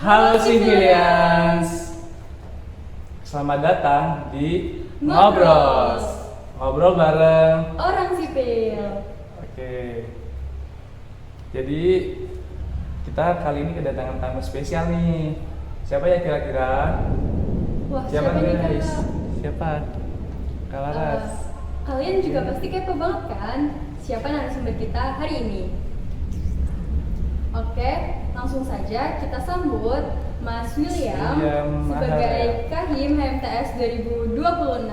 Halo Civilians, selamat datang di Ngobros. Ngobrol bareng orang sipil. Oke. Jadi kita kali ini kedatangan tamu spesial nih. Siapa ya kira-kira? Wah, siapa nih guys? Kak? Siapa? Kak Laras. Kalian juga pasti kepo banget kan? Siapa narasumber kita hari ini? Oke, langsung saja kita sambut Mas William sebagai Kahim HMTS 2026.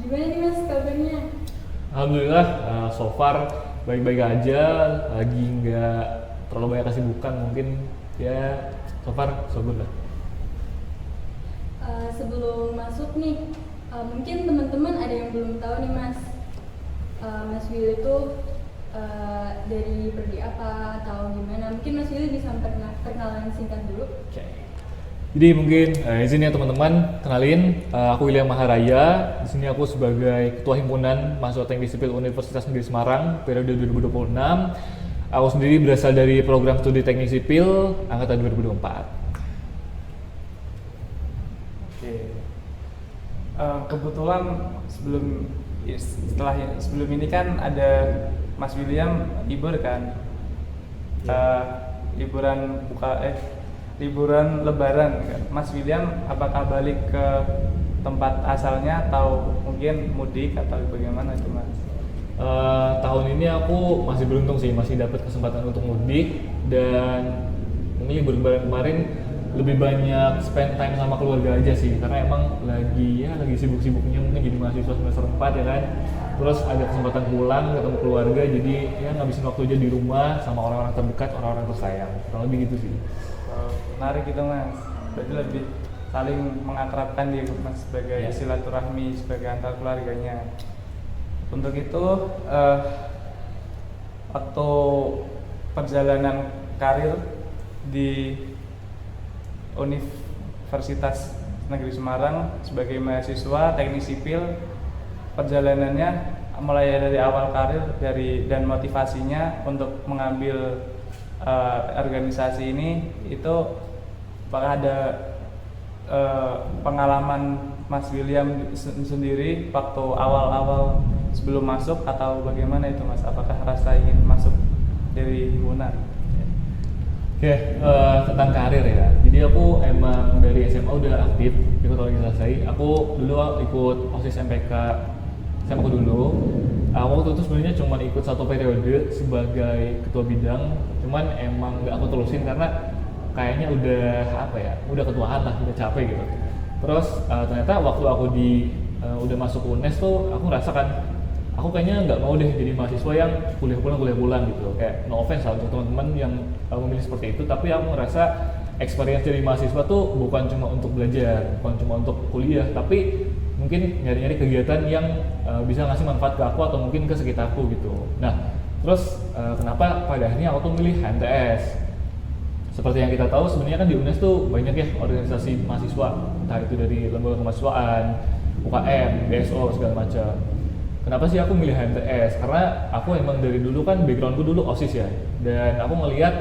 Gimana nih Mas kabarnya? Alhamdulillah, so far baik-baik aja, lagi nggak terlalu banyak kesibukan, mungkin ya so far so good lah. Sebelum masuk nih, mungkin teman-teman ada yang belum tahu nih Mas. Mas Willy itu dari prodi apa atau gimana? Mungkin Mas Willy bisa perkenalan singkat dulu. Oke. Jadi mungkin izin ya teman-teman, kenalin aku William Maharaya. Di sini aku sebagai Ketua Himpunan Mahasiswa Teknik Sipil Universitas Negeri Semarang periode 2026. Aku sendiri berasal dari program studi Teknik Sipil angkatan 2024. Oke. Kebetulan sebelum ini kan ada Mas William libur kan, liburan Lebaran kan. Mas William apakah balik ke tempat asalnya atau mungkin mudik atau bagaimana itu Mas? Tahun ini aku masih beruntung sih, masih dapat kesempatan untuk mudik, dan mungkin libur Lebaran kemarin lebih banyak spend time sama keluarga aja sih, karena emang lagi sibuk-sibuknya mungkin jadi mahasiswa semester 4 ya kan. Terus ada kesempatan pulang ketemu keluarga, jadi ya ngabisin waktu aja di rumah sama orang-orang terdekat, orang-orang tersayang. Kurang lebih gitu sih. Menarik gitu Mas, berarti lebih saling mengakrabkan dia Mas sebagai silaturahmi sebagai antar keluarganya. Untuk itu waktu perjalanan karir di Universitas Negeri Semarang sebagai mahasiswa teknik sipil, perjalanannya mulai dari awal karir dan motivasinya untuk mengambil organisasi ini, itu apakah ada pengalaman Mas William sendiri waktu awal-awal sebelum masuk atau bagaimana itu Mas? Apakah rasa ingin masuk dari himpunan? Oke, tentang karir ya. Jadi aku emang dari SMA udah aktif ikut organisasi. Aku dulu ikut OSIS MPK SMA aku dulu. Waktu itu sebenarnya cuma ikut satu periode sebagai ketua bidang. Cuman emang nggak aku terusin karena kayaknya udah ketuaan lah, udah capek gitu. Terus ternyata waktu aku udah masuk UNES tuh aku ngerasakan aku kayaknya nggak mau deh jadi mahasiswa yang kuliah pulang gitu. Kayak no offense lah untuk teman-teman yang memilih seperti itu, tapi aku ngerasa experience jadi mahasiswa tuh bukan cuma untuk belajar, bukan cuma untuk kuliah, tapi mungkin nyari-nyari kegiatan yang bisa ngasih manfaat ke aku atau mungkin ke sekitarku gitu. Nah, terus kenapa pada akhirnya aku tuh milih HMTS? Seperti yang kita tahu sebenarnya kan di UNES tuh banyak ya organisasi mahasiswa, entah itu dari lembaga kemahasiswaan, UKM, BSO segala macam. Kenapa sih aku milih HMTS? Karena aku emang dari dulu kan backgroundku dulu OSIS ya, dan aku melihat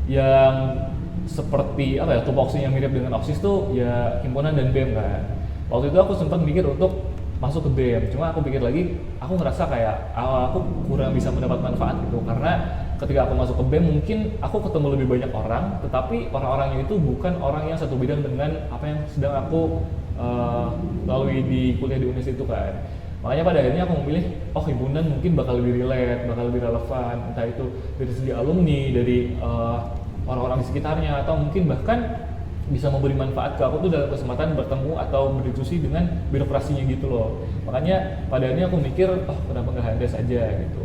yang seperti tupoksinya mirip dengan OSIS tuh ya himpunan dan BEM kan. Waktu itu aku sempat mikir untuk masuk ke BEM, cuma aku pikir lagi, aku ngerasa kayak aku kurang bisa mendapat manfaat gitu, karena ketika aku masuk ke BEM mungkin aku ketemu lebih banyak orang, tetapi orang-orangnya itu bukan orang yang satu bidang dengan apa yang sedang aku lalui di kuliah di UNES itu kan. Makanya pada akhirnya aku memilih, himpunan mungkin bakal lebih relate, bakal lebih relevan, entah itu dari segi alumni, dari orang-orang di sekitarnya, atau mungkin bahkan bisa memberi manfaat ke aku tuh dalam kesempatan bertemu atau berdiskusi dengan birokrasinya gitu loh. Makanya pada akhirnya aku mikir, kenapa nggak HMTS aja gitu.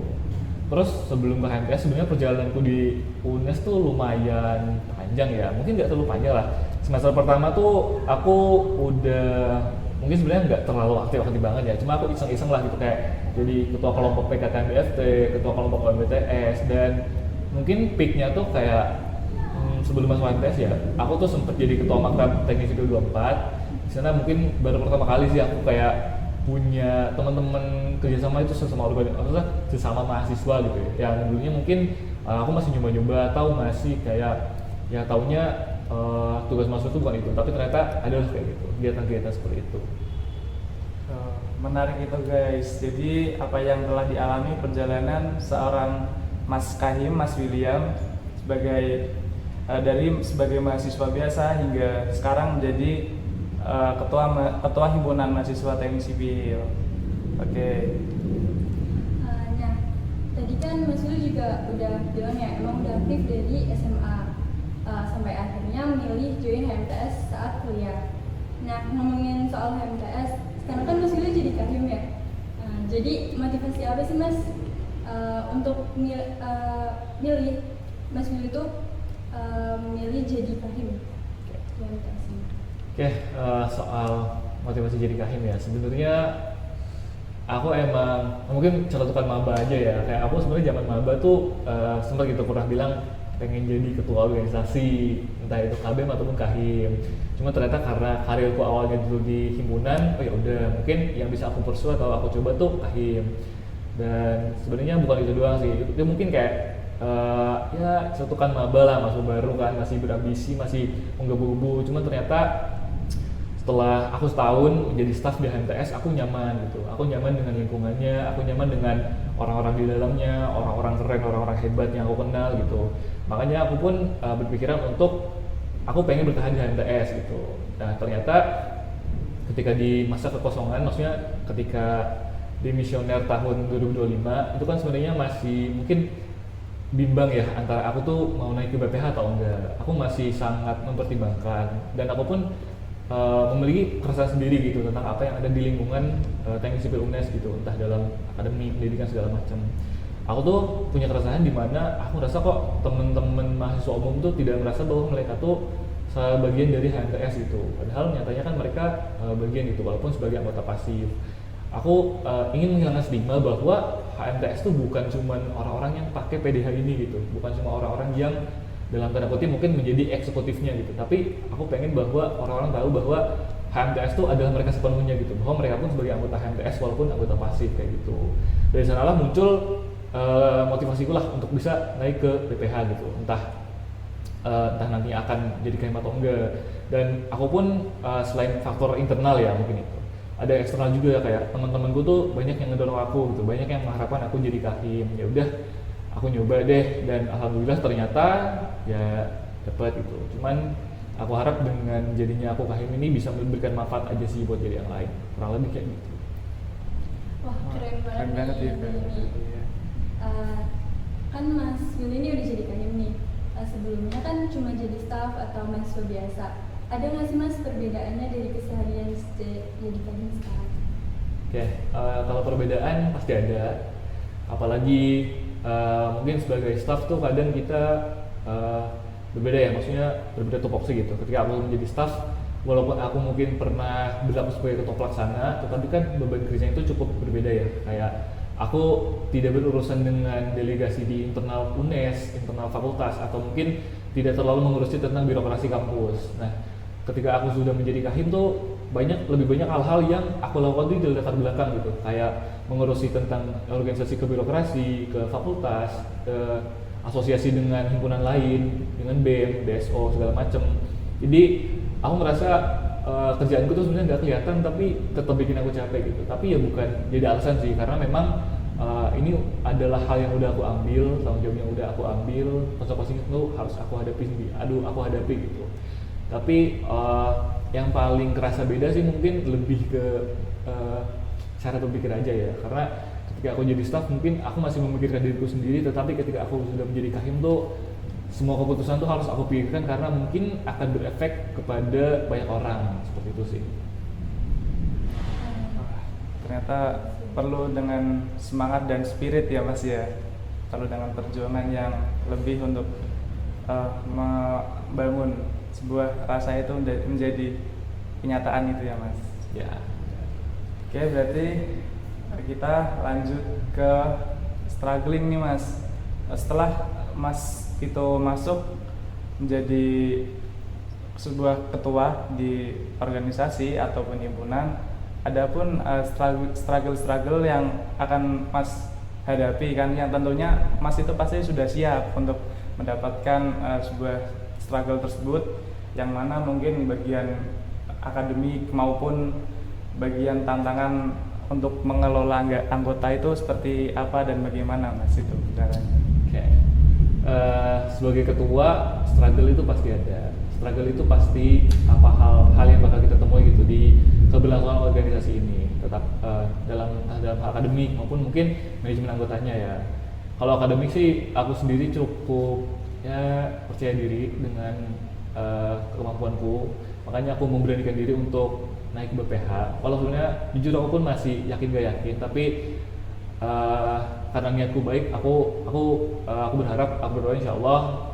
Terus sebelum ke HMTS sebenarnya perjalananku di UNES tuh lumayan panjang ya, mungkin nggak terlalu panjang lah. Semester pertama tuh aku udah mungkin sebenarnya nggak terlalu aktif banget ya, cuma aku iseng-iseng lah gitu, kayak jadi ketua kelompok PKKMBFT, ketua kelompok OMBTS, dan mungkin peaknya tuh kayak sebelum masuk HMTS ya, aku tuh sempet jadi ketua makrab Teknik Sipil 24. Di sana mungkin baru pertama kali sih aku kayak punya teman-teman kerjasama itu sesama mahasiswa gitu ya, yang dulunya mungkin aku masih nyoba-nyoba atau masih kayak ya taunya tugas mahasiswa itu bukan itu, tapi ternyata ada kayak gitu kegiatan-kegiatan seperti itu. Menarik itu guys. Jadi apa yang telah dialami perjalanan seorang Mas Kahim, Mas William sebagai sebagai mahasiswa biasa hingga sekarang menjadi ketua himpunan mahasiswa teknik sipil. Oke. Nah, tadi kan Mas Wil juga udah bilang ya, emang udah aktif dari SMA sampai akhirnya memilih join HMTS saat kuliah. Nah, ngomongin soal HMTS, sekarang kan Mas Wil jadi Kahim ya. Jadi motivasi apa sih Mas untuk milih Mas Wil itu memilih jadi Kahim HMTS ini? Oke, soal motivasi jadi Kahim ya, sebenarnya aku emang mungkin catatan maba aja ya. Kayak aku sebenarnya zaman maba tuh sempat gitu pernah bilang pengen jadi ketua organisasi, entah itu KBM ataupun Kahim. Cuma ternyata karena karirku awalnya dulu di himpunan, oh ya udah mungkin yang bisa aku pursue atau aku coba tuh Kahim. Dan sebenarnya bukan itu doang sih, itu mungkin kayak ya cetukan maba lah, masuk baru kan, masih berambisi, masih menggebu-gebu. Cuma ternyata setelah aku setahun menjadi staf di HMTS, aku nyaman gitu. Aku nyaman dengan lingkungannya, aku nyaman dengan orang-orang di dalamnya, orang-orang keren, orang-orang hebat yang aku kenal gitu. Makanya aku pun berpikiran untuk aku pengen bertahan di HMTS gitu. Nah ternyata ketika di masa kekosongan, maksudnya ketika di misioner tahun 2025 itu kan sebenarnya masih mungkin bimbang ya antara aku tuh mau naik ke BPH atau enggak. Aku masih sangat mempertimbangkan dan aku pun memiliki keresahan sendiri gitu tentang apa yang ada di lingkungan teknik sipil UNES gitu, entah dalam akademi, pendidikan segala macam. Aku tuh punya keresahan di mana aku merasa kok temen-temen mahasiswa umum tuh tidak merasa bahwa mereka tuh sebagian dari HMTS gitu. Padahal nyatanya kan mereka bagian gitu walaupun sebagai anggota pasif. Aku ingin menghilangkan stigma bahwa HMTS tuh bukan cuma orang-orang yang pakai PDH ini gitu, bukan cuma orang-orang yang dalam tanda kutip mungkin menjadi eksekutifnya gitu, tapi aku pengen bahwa orang-orang tahu bahwa HMTS itu adalah mereka sepenuhnya gitu, bahwa mereka pun sebagai anggota HMTS walaupun anggota pasif kayak gitu. Dari sanalah muncul motivasiku lah untuk bisa naik ke BPH gitu, entah nanti akan jadi Kahim atau enggak. Dan aku pun selain faktor internal ya mungkin itu, ada eksternal juga kayak teman-temanku tuh banyak yang ngedorong aku gitu, banyak yang mengharapkan aku jadi Kahim. Ya udah aku nyoba deh dan alhamdulillah ternyata ya dapat gitu. Cuman aku harap dengan jadinya aku Kahim ini bisa memberikan manfaat aja sih buat jadi yang lain, kurang lebih kayak gitu. Wah keren Keren banget banget ya. nih. Kan Mas Wil ini udah jadi Kahim nih. Sebelumnya kan cuma jadi staf atau mahasiswa biasa. Ada nggak sih Mas perbedaannya dari keseharian jadi Kahim sekarang? Oke, kalau perbedaan pasti ada. Apalagi mungkin sebagai staff tuh kadang kita berbeda ya, maksudnya berbeda tupoksi gitu. Ketika aku menjadi staff, walaupun aku mungkin pernah berlaku sebagai ketua pelaksana, tetapi kan beban kerjanya itu cukup berbeda ya. Kayak aku tidak berurusan dengan delegasi di internal UNES, internal fakultas, atau mungkin tidak terlalu mengurusi tentang birokrasi kampus. Nah, ketika aku sudah menjadi Kahim tuh lebih banyak hal-hal yang aku lakukan di latar belakang gitu, kayak mengurusi tentang organisasi kebirokrasi, ke fakultas, ke asosiasi dengan himpunan lain, dengan BEM, BSO segala macem. Jadi aku merasa kerjaanku tuh sebenarnya nggak kelihatan tapi tetap bikin aku capek gitu. Tapi ya bukan jadi alasan sih, karena memang ini adalah hal yang udah aku ambil, tanggung jawab yang udah aku ambil, konsekuensinya itu harus aku hadapi sendiri. Aku hadapi gitu. Tapi yang paling kerasa beda sih mungkin lebih ke cara berpikir aja ya, karena ketika aku jadi staff mungkin aku masih memikirkan diriku sendiri, tetapi ketika aku sudah menjadi Kahim tuh semua keputusan tuh harus aku pikirkan karena mungkin akan berefek kepada banyak orang, seperti itu sih. Ternyata perlu dengan semangat dan spirit ya Mas ya, perlu dengan perjuangan yang lebih untuk membangun sebuah rasa itu menjadi kenyataan itu ya Mas. Ya. Oke, berarti kita lanjut ke struggling nih Mas. Setelah Mas itu masuk menjadi sebuah ketua di organisasi ataupun himpunan, adapun struggle yang akan Mas hadapi kan, yang tentunya Mas itu pasti sudah siap untuk mendapatkan sebuah struggle tersebut, yang mana mungkin bagian akademik maupun bagian tantangan untuk mengelola anggota itu seperti apa dan bagaimana Mas itu caranya? Oke. Sebagai ketua, struggle itu pasti ada. Struggle itu pasti apa hal yang bakal kita temui gitu di keberlangsungan organisasi ini, tetap dalam hal akademik maupun mungkin manajemen anggotanya ya. Kalau akademik sih aku sendiri cukup ya percaya diri dengan kemampuanku, makanya aku memberanikan diri untuk naik BPH. Walau sebenarnya jujur aku pun masih yakin gak yakin, tapi karena niatku baik, aku berharap, aku berdoa insya Allah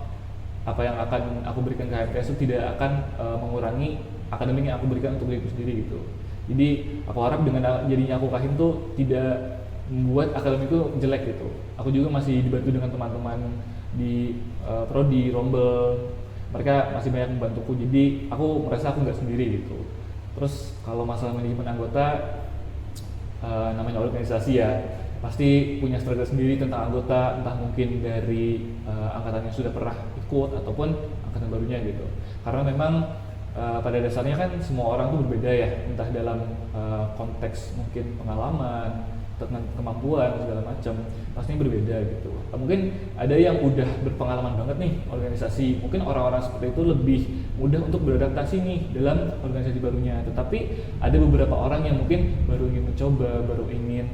apa yang akan aku berikan ke HMTS itu tidak akan mengurangi akademik yang aku berikan untuk diriku sendiri gitu. Jadi aku harap dengan jadinya aku kahim tuh tidak membuat akademikku jelek gitu. Aku juga masih dibantu dengan teman-teman di prodi, rombel, mereka masih banyak membantuku, jadi aku merasa aku nggak sendiri gitu. Terus kalau masalah manajemen anggota, namanya organisasi ya pasti punya struggle sendiri tentang anggota, entah mungkin dari angkatan yang sudah pernah ikut ataupun angkatan barunya gitu. Karena memang pada dasarnya kan semua orang tuh berbeda ya, entah dalam konteks mungkin pengalaman, tentang kemampuan segala macam, pastinya berbeda gitu. Mungkin ada yang udah berpengalaman banget nih organisasi, mungkin orang-orang seperti itu lebih mudah untuk beradaptasi nih dalam organisasi barunya. Tetapi ada beberapa orang yang mungkin baru ingin mencoba, baru ingin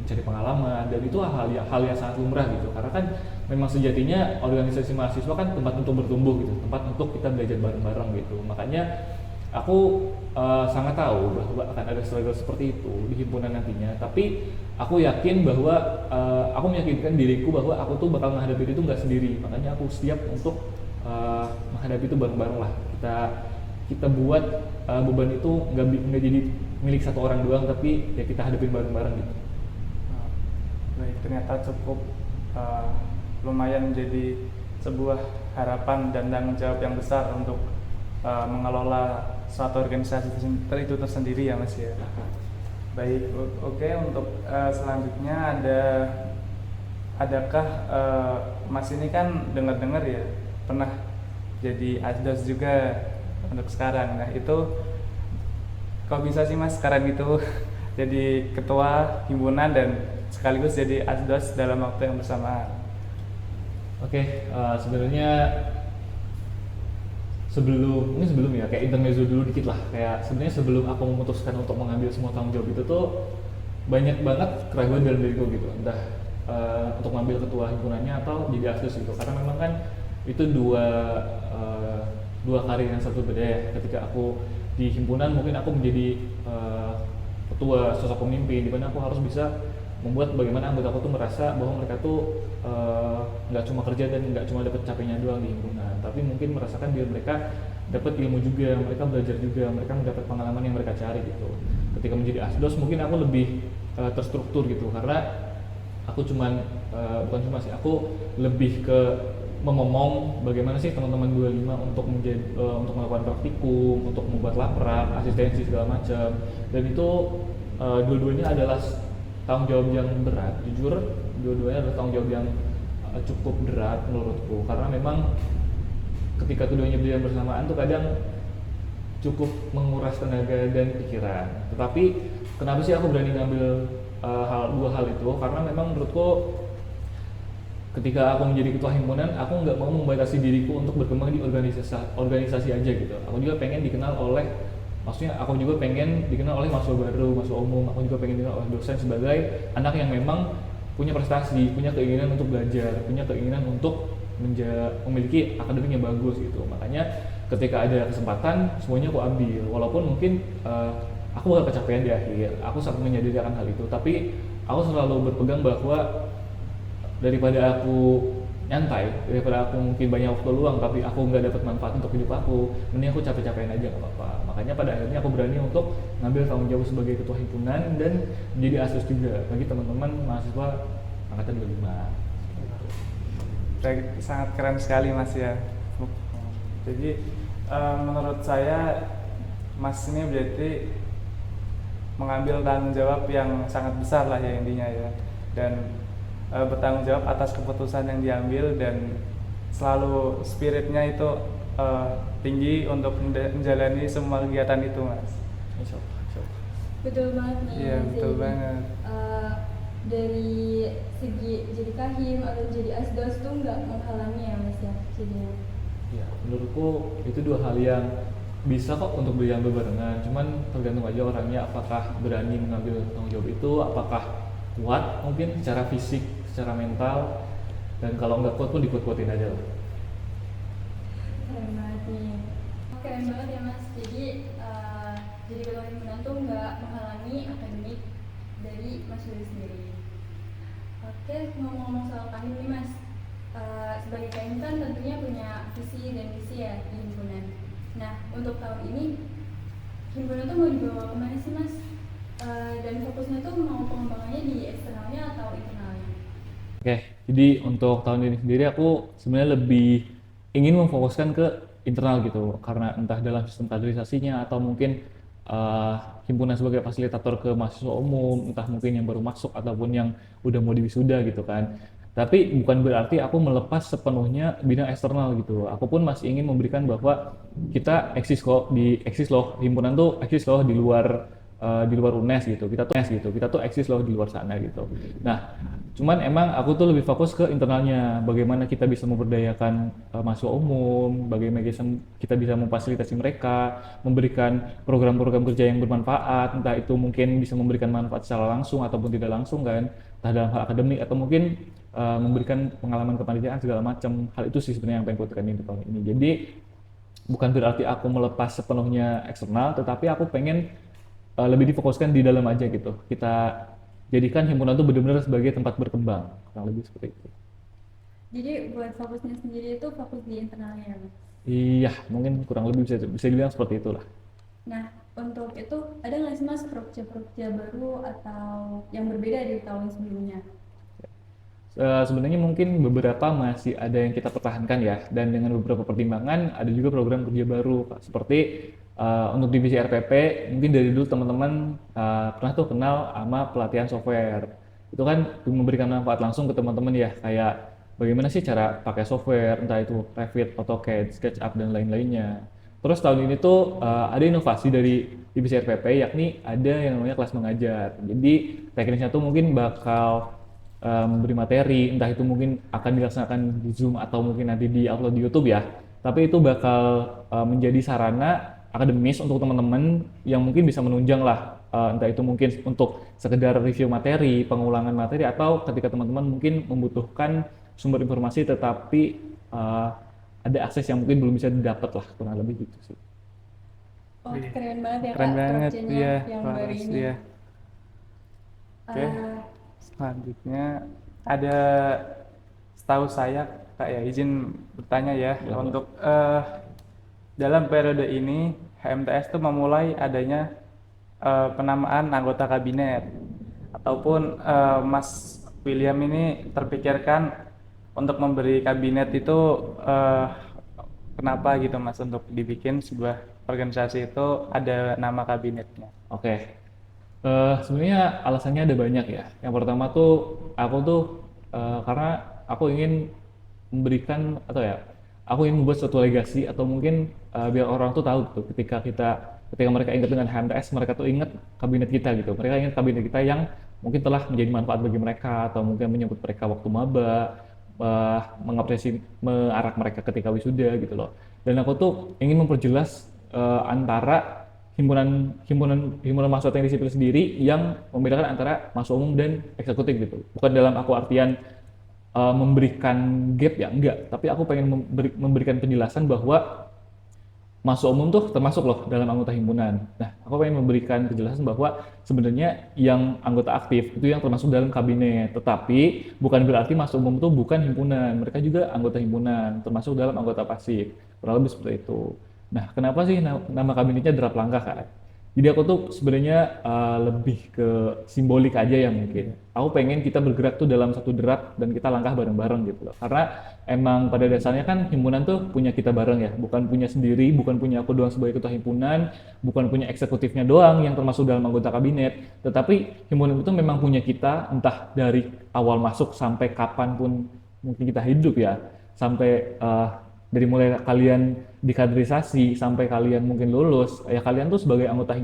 mencari pengalaman, dan itu hal yang sangat lumrah gitu. Karena kan memang sejatinya organisasi mahasiswa kan tempat untuk bertumbuh gitu, tempat untuk kita belajar bareng-bareng gitu. Makanya aku sangat tahu bahwa akan ada struggle seperti itu di himpunan nantinya, tapi aku yakin bahwa aku meyakinkan diriku bahwa aku tuh bakal menghadapi itu nggak sendiri. Makanya aku siap untuk menghadapi itu bareng-bareng lah. Kita buat beban itu nggak jadi milik satu orang doang, tapi ya kita hadapin bareng-bareng gitu. Baik, ternyata cukup lumayan menjadi sebuah harapan dan tanggung jawab yang besar untuk mengelola suatu organisasi itu tersendiri ya Mas ya. Baik, oke. Untuk selanjutnya adakah Mas ini kan dengar-dengar ya pernah jadi asdos juga untuk sekarang. Nah itu kok bisa sih Mas sekarang itu jadi ketua himpunan dan sekaligus jadi asdos dalam waktu yang bersamaan? Oke, sebenarnya sebelum ya kayak intermezzo dulu dikit lah. Kayak sebenarnya sebelum aku memutuskan untuk mengambil semua tanggung jawab itu tuh banyak banget keraguan dalam diriku gitu, entah untuk mengambil ketua himpunannya atau jadi asdos gitu. Karena memang kan itu dua karir yang satu beda ya. Ketika aku di himpunan mungkin aku menjadi ketua, sosok pemimpin, di mana aku harus bisa membuat bagaimana anggota aku tuh merasa bahwa mereka tuh nggak cuma kerja dan nggak cuma dapat capeknya doang di himpunan, tapi mungkin merasakan diri mereka dapat ilmu juga, mereka belajar juga, mereka mendapat pengalaman yang mereka cari gitu. Ketika menjadi asdos mungkin aku lebih terstruktur gitu, karena aku bukan cuma sih, aku lebih ke memomong bagaimana sih teman-teman 25 untuk untuk melakukan praktikum, untuk membuat laprak, asistensi segala macam, dan itu dua-duanya adalah tanggung jawab yang berat. Jujur dua-duanya adalah tanggung jawab yang cukup berat menurutku, karena memang ketika keduanya berjalan bersamaan tuh kadang cukup menguras tenaga dan pikiran. Tetapi kenapa sih aku berani ngambil dua hal itu? Karena memang menurutku ketika aku menjadi ketua himpunan, aku nggak mau membatasi diriku untuk berkembang di organisasi aja gitu. Aku juga pengen dikenal oleh, maksudnya aku juga pengen dikenal oleh mahasiswa baru, mahasiswa umum. Aku juga pengen dikenal oleh dosen sebagai anak yang memang punya prestasi, punya keinginan untuk belajar, punya keinginan untuk memiliki akademik yang bagus gitu. Makanya ketika ada kesempatan, semuanya aku ambil. Walaupun mungkin aku bakal kecapean di akhir, aku sangat menyadari akan hal itu. Tapi aku selalu berpegang bahwa daripada aku nyantai, daripada aku mungkin banyak waktu luang tapi aku nggak dapat manfaat untuk hidup aku, mending aku capek-capekin aja nggak apa-apa. Makanya pada akhirnya aku berani untuk ngambil tanggung jawab sebagai ketua himpunan dan menjadi asdos juga bagi teman-teman mahasiswa angkatan 25. Baik, sangat keren sekali Mas ya. Jadi menurut saya Mas ini berarti mengambil tanggung jawab yang sangat besar lah ya intinya ya. dan bertanggung jawab atas keputusan yang diambil, dan selalu spiritnya itu tinggi untuk menjalani semua kegiatan itu, Mas. Betul banget nih. Iya, betul banget. Dari segi jadi kahim atau jadi asdos tuh nggak menghalangi ya Mas ya jadinya. Ya, menurutku itu dua hal yang bisa kok untuk diambil barengan, cuman tergantung aja orangnya apakah berani mengambil tanggung jawab itu, apakah kuat mungkin secara fisik, secara mental, dan kalau nggak kuat pun dikuat-kuatin aja lah. Keren banget nih. Keren banget ya Mas. Jadi ketua himpunan tuh nggak menghalangi akademik dari Mas Willy sendiri. Oke, ngomong-ngomong soal kahim nih Mas. Sebagai kahim kan tentunya punya visi dan misi ya di himpunan. Nah, untuk tahun ini himpunan tuh mau dibawa kemana sih Mas? Dan fokusnya tuh mau pengembangannya di eksternalnya atau internalnya? Oke, jadi untuk tahun ini sendiri aku sebenarnya lebih ingin memfokuskan ke internal gitu, karena entah dalam sistem kaderisasinya atau mungkin himpunan sebagai fasilitator ke mahasiswa umum, entah mungkin yang baru masuk ataupun yang udah mau diwisuda gitu kan. Tapi bukan berarti aku melepas sepenuhnya bidang eksternal gitu. Aku pun masih ingin memberikan bahwa kita eksis loh, himpunan tuh eksis loh di luar UNES gitu. Kita tuh eksis loh di luar sana gitu. Nah, cuman emang aku tuh lebih fokus ke internalnya, bagaimana kita bisa memberdayakan mahasiswa umum, bagaimana kita bisa memfasilitasi mereka, memberikan program-program kerja yang bermanfaat, entah itu mungkin bisa memberikan manfaat secara langsung ataupun tidak langsung kan, entah dalam hal akademik atau mungkin memberikan pengalaman kepanitiaan segala macam. Hal itu sih sebenarnya yang pengen kuatkan di tahun ini. Jadi bukan berarti aku melepas sepenuhnya eksternal, tetapi aku pengen lebih difokuskan di dalam aja gitu. Kita jadikan himpunan itu benar-benar sebagai tempat berkembang, kurang lebih seperti itu. Jadi buat fokusnya sendiri itu fokus di internalnya Mas? Iya, mungkin kurang lebih bisa dibilang seperti itulah. Nah, untuk itu ada nggak sih Mas prokja baru atau yang berbeda dari tahun sebelumnya? Sebenarnya mungkin beberapa masih ada yang kita pertahankan ya, dan dengan beberapa pertimbangan ada juga program kerja baru, Kak. Seperti untuk divisi RPP, mungkin dari dulu teman-teman pernah tuh kenal sama pelatihan software. Itu kan memberikan manfaat langsung ke teman-teman ya, kayak bagaimana sih cara pakai software, entah itu Revit, AutoCAD, SketchUp, dan lain-lainnya. Terus tahun ini tuh ada inovasi dari divisi RPP, yakni ada yang namanya kelas mengajar. Jadi teknisnya tuh mungkin bakal memberi materi, entah itu mungkin akan dilaksanakan di Zoom atau mungkin nanti di-upload di YouTube ya. Tapi itu bakal menjadi sarana akademis untuk teman-teman yang mungkin bisa menunjang lah, entah itu mungkin untuk sekedar review materi, pengulangan materi, atau ketika teman-teman mungkin membutuhkan sumber informasi tetapi ada akses yang mungkin belum bisa didapat lah, kurang lebih gitu sih. Oh, keren banget ya Keren Kak banget, prokjanya iya, yang Pak baru Aris, ini. iya. Oke. Selanjutnya ada, setahu saya Kak ya, izin bertanya ya, Ya, untuk dalam periode ini HMTS tuh memulai adanya penamaan anggota kabinet, ataupun Mas William ini terpikirkan untuk memberi kabinet itu kenapa gitu Mas, untuk dibikin sebuah organisasi itu ada nama kabinetnya? Oke. Sebenarnya alasannya ada banyak ya. Yang pertama tuh aku tuh karena aku ingin memberikan atau ya, aku ingin membuat suatu legasi atau mungkin biar orang tuh tahu tuh ketika mereka ingat dengan HMTS, mereka tuh ingat kabinet kita gitu. Mereka ingat kabinet kita yang mungkin telah menjadi manfaat bagi mereka, atau mungkin menyebut mereka waktu maba, mengapresiasi mengarak mereka ketika wisuda gitu loh. Dan aku tuh ingin memperjelas antara himpunan mahasiswa teknik sipil sendiri yang membedakan antara mahasiswa umum dan eksekutif gitu. Bukan dalam aku artian memberikan gap ya, enggak, tapi aku pengen memberikan penjelasan bahwa mahasiswa umum tuh termasuk loh dalam anggota himpunan. Nah, aku pengen memberikan penjelasan bahwa sebenarnya yang anggota aktif itu yang termasuk dalam kabinet, tetapi bukan berarti mahasiswa umum tuh bukan himpunan, mereka juga anggota himpunan, termasuk dalam anggota pasif, kurang lebih seperti itu. Nah, kenapa sih nama kabinetnya Derap Langkah, Kak? Jadi aku tuh sebenarnya lebih ke simbolik aja ya mungkin. Aku pengen kita bergerak tuh dalam satu derap dan kita langkah bareng-bareng gitu loh. Karena emang pada dasarnya kan himpunan tuh punya kita bareng ya, bukan punya sendiri, bukan punya aku doang sebagai ketua himpunan, bukan punya eksekutifnya doang yang termasuk dalam anggota kabinet, tetapi himpunan itu memang punya kita entah dari awal masuk sampai kapanpun mungkin kita hidup ya, sampai dari mulai kalian dikaderisasi sampai kalian mungkin lulus, ya kalian tuh sebagai anggota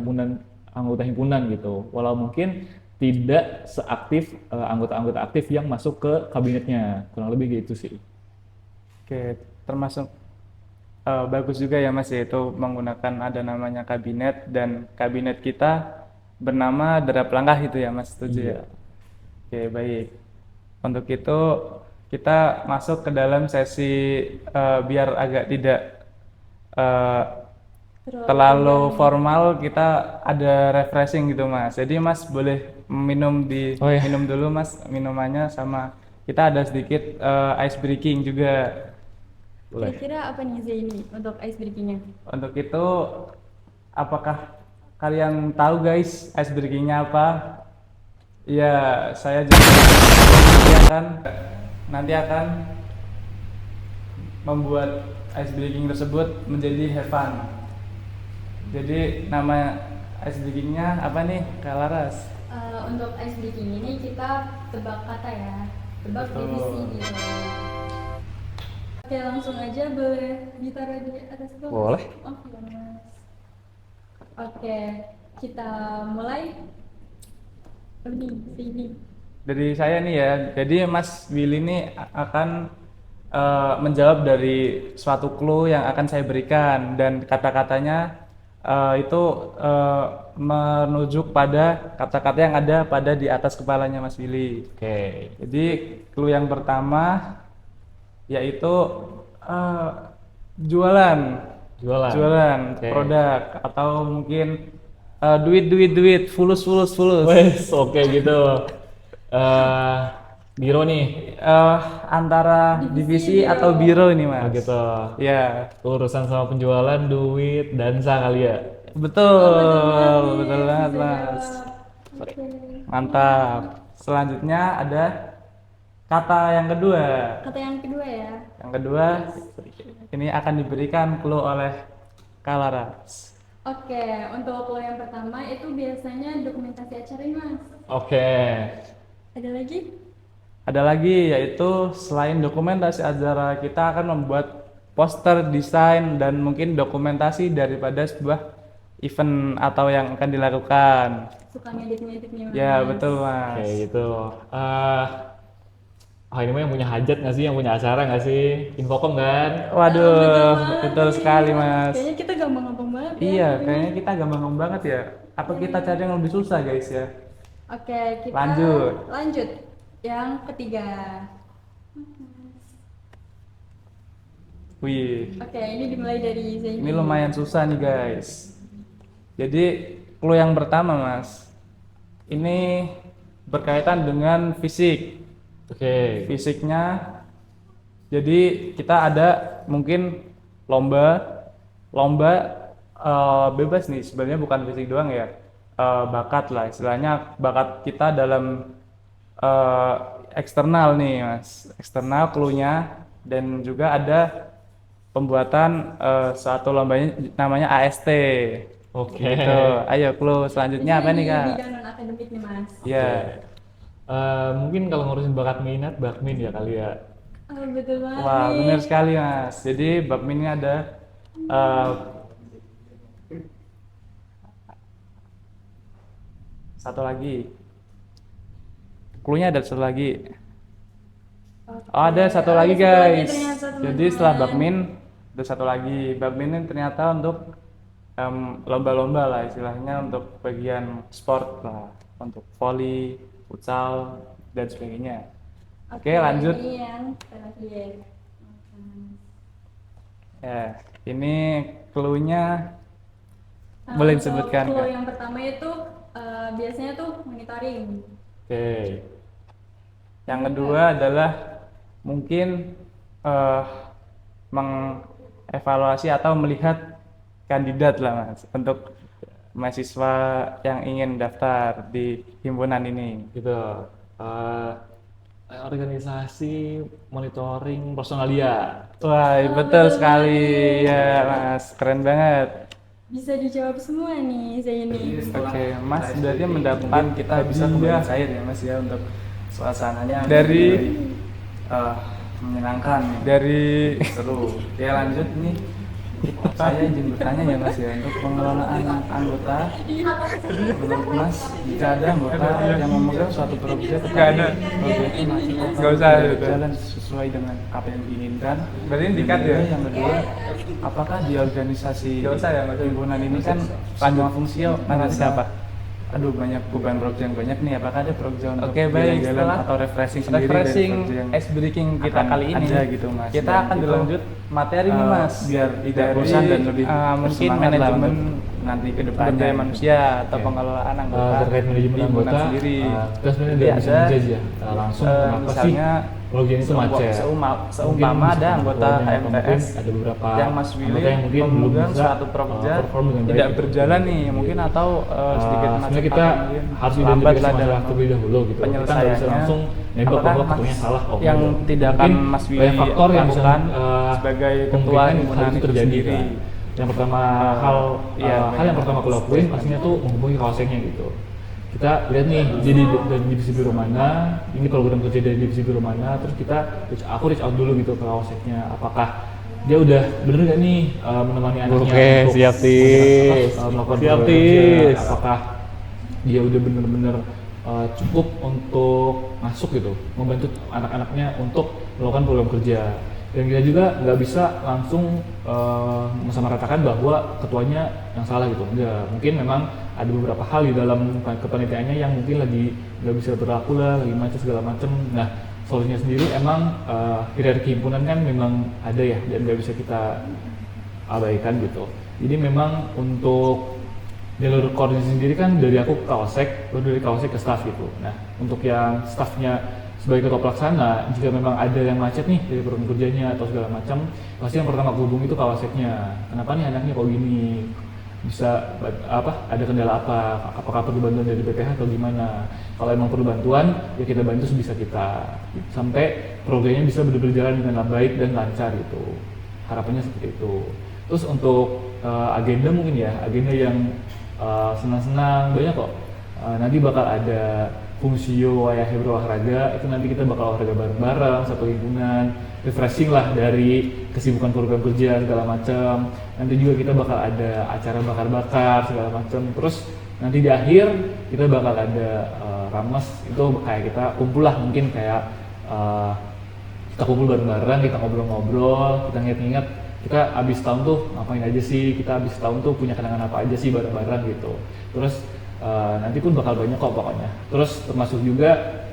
himpunan gitu. Walau mungkin tidak seaktif anggota-anggota aktif yang masuk ke kabinetnya, kurang lebih gitu sih. Oke, termasuk bagus juga ya Mas yaitu menggunakan ada namanya kabinet dan kabinet kita bernama Derap Langkah itu ya Mas, setuju ya? Iya. Oke, baik. Untuk itu kita masuk ke dalam sesi biar agak tidak eh, terlalu formal, kita ada refreshing gitu Mas. Jadi Mas boleh Oh ya. minum dulu Mas minumannya, sama kita ada sedikit ice breaking juga. Boleh. Kira-kira apa nih Zaini untuk ice breakingnya? Untuk itu, apakah kalian tahu guys ice breakingnya apa? Ya, saya juga nanti akan membuat ice breaking tersebut menjadi have fun. Jadi nama ice breakingnya apa nih, Kak Laras? Untuk ice breaking ini kita tebak kata ya, tebak Betul. divisi gitu. Oke, langsung aja, boleh ditaruh di atas itu? Boleh. Oke, Mas. Oke, kita mulai. Sini. Dari saya nih ya, jadi Mas Willy ini akan menjawab dari suatu clue yang akan saya berikan, dan kata-katanya itu menuju pada kata-kata yang ada pada di atas kepalanya Mas Willy. Oke. Jadi clue yang pertama yaitu jualan, Jualan. Oke. produk, atau mungkin duit, fulus. Wes, oke gitu. Biro nih. Antara divisi Divisi atau biro ini Mas. Oh gitu. Ya, Urusan sama penjualan, duit, dansa kali ya. betul banget Bisa Mas. jawab. Oke. Mantap. Selanjutnya ada kata yang kedua. Kata yang kedua ya. Yang kedua ini akan diberikan clue oleh Kak Laras. Oke, untuk lo yang pertama itu biasanya dokumentasi acara ini, Mas. Oke. Ada lagi? Ada lagi, yaitu selain dokumentasi acara, kita akan membuat poster, desain, dan mungkin dokumentasi daripada sebuah event atau yang akan dilakukan. Suka ngedit-ngedit nih, Mas. Ya, betul Mas. Oke gitu. Ini mah yang punya hajat nggak sih, yang punya acara nggak sih? Infocom kan? Waduh, banget betul nih. sekali Mas. Kayaknya kita gampang-gampang banget ya. Iya, kayaknya kita gampang banget ya. Apa kita cari yang lebih susah guys ya? Oke, kita Lanjut. Yang ketiga. Wih, Oke, ini dimulai dari Zaini. ini lumayan susah nih guys. Jadi clue yang pertama Mas, ini berkaitan dengan fisik. Oke. Fisiknya, jadi kita ada mungkin lomba bebas nih, sebenarnya bukan fisik doang ya, bakat lah istilahnya, bakat kita dalam eksternal nih Mas, eksternal cluenya, dan juga ada pembuatan suatu lombanya namanya AST. Oke. Gitu. Ayo clue selanjutnya apa nih Kak? Bidang non akademik nih, Mas. Ya, Mungkin kalau ngurusin bakat minat, bakmin ya kali ya. Oh, betul banget wah nih. benar sekali Mas. Jadi bakmin ini ada satu lagi. Cluenya ada satu lagi. Oke. Oh, ada satu Oh, lagi ada satu lagi guys. ternyata, Jadi teman-teman. setelah bakmin ada satu lagi. Bakmin ini ternyata untuk lomba-lomba lah istilahnya, untuk bagian sport lah, untuk volley, futsal, dan sebagainya. Oke, lanjut. Ini yang terakhir. Ya, ini cluenya Nah, boleh untuk disebutkan clue Kak? yang pertama itu biasanya tuh monitoring. Oke. Yang kedua adalah mungkin mengevaluasi atau melihat kandidat lah Mas, untuk mahasiswa yang ingin daftar di himpunan ini? Gitu. Eh, organisasi monitoring personalia. Wah, Oh, betul betul sekali banget. ya Mas, keren banget. Bisa dijawab semua nih saya ini. Oke, Mas berarti mendapat kita bisa kembali hadiah cair ya Mas ya untuk suasananya Dari- menyenangkan nih. dari Seru. Ya lanjut nih. Saya izin bertanya ya Mas ya, untuk pengelolaan anggota, menurut Mas jika ada anggota yang memegang suatu proyek Nggak ada. proyek itu masih Nggak usah, gitu. berjalan sesuai dengan apa yang diinginkan. Berarti Yang dikat ya? kedua, yang kedua, apakah di organisasi Nggak usah ya, Mas. himpunan ini kan semua fungsi siapa? Aduh banyak beban proyek yang banyak nih, apakah ada proyek untuk Oke, baik. jalan-jalan Setelah atau refreshing sendiri refreshing dari proyek yang ice breaking kita akan kali ini, ada gitu Mas. kita Dan akan itu, dilanjut materi nih Mas, biar tidak Dari, bosan dan lebih mungkin bersemangat lah manajemen untuk nanti ke sumber depannya daya manusia atau Oke. pengelolaan anggota Terkait manajemen di himpunan anggota, sendiri. kita sebenarnya Jadi nggak bisa ada, menjudge ya langsung kenapa sih misalnya proyek itu macet. seumpama ada anggota HMTS ada beberapa yang Mas Willy anggota yang mungkin belum memegang bisa suatu proyek perform dengan tidak baik. berjalan nih, mungkin atau sedikit macet sebenarnya kita atau mungkin harus lambat identifikasi lah masalah dalam terlebih dahulu gitu. Kita nggak bisa penyelesaiannya. langsung nembak Apakah bahwa Mas ketuanya salah. Oh, yang enggak. tidak akan Mungkin Mas Willy banyak faktor yang bisa lakukan sebagai ketua kemungkinan himpunan hal itu itu terjadi sendiri. kan. Yang pertama iya, hal yang banyak pertama aku lakuin pastinya tuh menghubungi kawasannya gitu. Kita lihat nih jadi dari divisi biro mana, ini program kerja dari divisi biro mana, terus aku reach out dulu gitu ke kawasannya, apakah dia udah bener gak nih menemani anaknya Oke, untuk siap, Tis. melakukan Siap, program kerja, Tis. apakah dia udah bener-bener cukup untuk masuk gitu, membantu anak-anaknya untuk melakukan program kerja. Dan kita juga nggak bisa langsung mensamaratakan bahwa ketuanya yang salah gitu. Enggak, mungkin memang ada beberapa hal di dalam kepanitiaannya yang mungkin lagi nggak bisa berlaku lah, lagi macet segala macem. Nah, solusinya sendiri emang hierarki himpunan kan memang ada ya, dan nggak bisa kita abaikan gitu. Jadi memang untuk jalur koordinasi sendiri kan dari aku ke Kawasek, baru dari Kawasek ke staff gitu. Nah, untuk yang staffnya sebagai ketua pelaksana, jika memang ada yang macet nih dari program kerjanya atau segala macam, pasti yang pertama aku hubungi itu Kawaseknya. Kenapa nih anaknya kok gini? Bisa ada kendala apa? Apakah perlu bantuan dari BPH atau gimana? Kalau emang perlu bantuan, ya kita bantu sebisa kita sampai programnya bisa benar-benar berjalan dengan baik dan lancar gitu. Harapannya seperti itu. Terus untuk agenda mungkin ya, agenda yang senang-senang banyak kok. Nanti bakal ada fungsio Wayah berolahraga, itu nanti kita bakal olahraga bareng-bareng satu himpunan, refreshing lah dari kesibukan program kerja segala macam. Nanti juga kita bakal ada acara bakar-bakar segala macam. Terus nanti di akhir kita bakal ada rames, itu kayak kita kumpul lah, mungkin kayak kita kumpul bareng-bareng, kita ngobrol-ngobrol, kita ingat-ingat kita abis tahun tuh ngapain aja sih, kita abis tahun tuh punya kenangan apa aja sih bareng-bareng gitu. Terus nanti pun bakal banyak kok pokoknya. Terus termasuk juga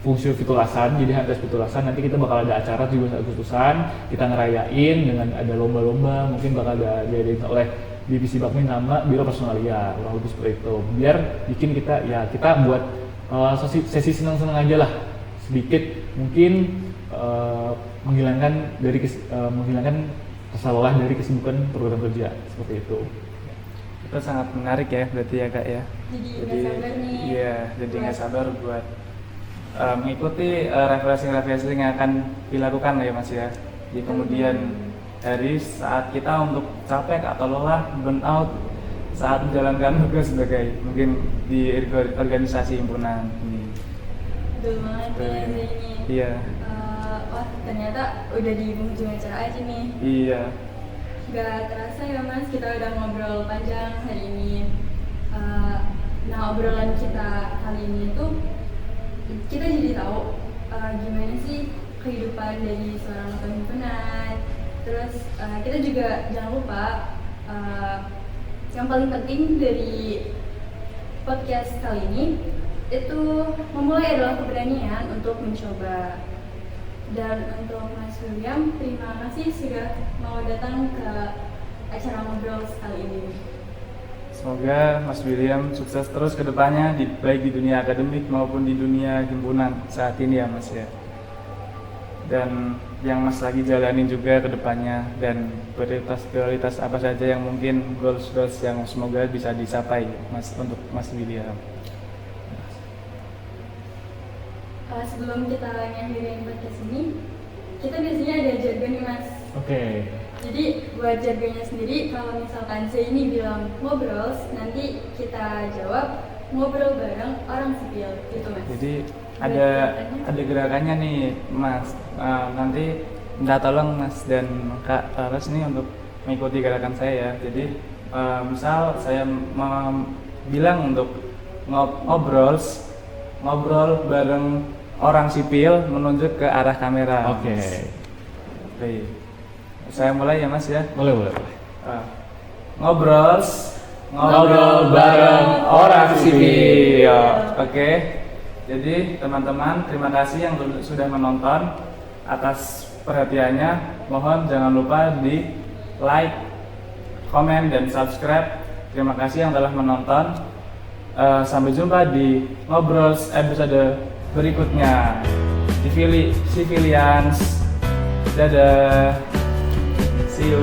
fungsi fitulasan, jadi HMTS fitulasan nanti kita bakal ada acara 17 Agustusan, kita ngerayain dengan ada lomba-lomba, mungkin bakal ada diadain oleh divisi Bakmin nama Biro Personalia, kurang lebih seperti itu. Biar bikin kita buat sesi senang-senang aja lah, sedikit mungkin menghilangkan rasa lelah dari kesibukan program kerja seperti itu. Itu sangat menarik ya berarti ya Kak ya. Jadi nggak sabar nih. Iya, jadi nggak sabar buat mengikuti refreshing yang akan dilakukan ya Mas ya. Di kemudian hari saat kita untuk capek atau lelah, burn out saat menjalankan tugas sebagai mungkin di organisasi himpunan ini. Betul banget nih ini. Iya. Wah ternyata udah di penghujung acara aja nih. Iya. Gak terasa ya Mas, kita udah ngobrol panjang hari ini. Nah obrolan kita kali ini tuh kita jadi tahu gimana sih kehidupan dari seorang ketua himpunan. Terus kita juga jangan lupa yang paling penting dari podcast kali ini itu memulai adalah keberanian untuk mencoba. Dan untuk Mas William, terima kasih sudah mau datang ke acara ngobrol kali ini. Semoga Mas William sukses terus ke depannya, baik di dunia akademik maupun di dunia himpunan saat ini ya Mas ya. dan yang Mas lagi jalanin juga ke depannya, dan prioritas apa saja yang mungkin goals yang semoga bisa dicapai Mas untuk Mas William. Sebelum kita ngakhirin podcast ini, kita biasanya ada jargon nih Mas. Oke. Jadi buat jargonnya sendiri, kalau misalkan saya ini bilang ngobrol, nanti kita jawab ngobrol bareng orang sipil, gitu Mas. Jadi ada gerakannya nih Mas. Nanti minta tolong Mas dan Kak Taras nih untuk mengikuti gerakan saya ya. Jadi misal saya bilang untuk ngobrol bareng orang sipil menunjuk ke arah kamera. Oke. Baik. Saya mulai ya Mas ya. Boleh. Ngobrol bareng orang sipil. Oke. Jadi teman-teman, terima kasih yang sudah menonton. Atas perhatiannya, mohon jangan lupa di like, komen, dan subscribe. Terima kasih yang telah menonton. Sampai jumpa di ngobrol episode berikutnya. Civilians, dadah, see you.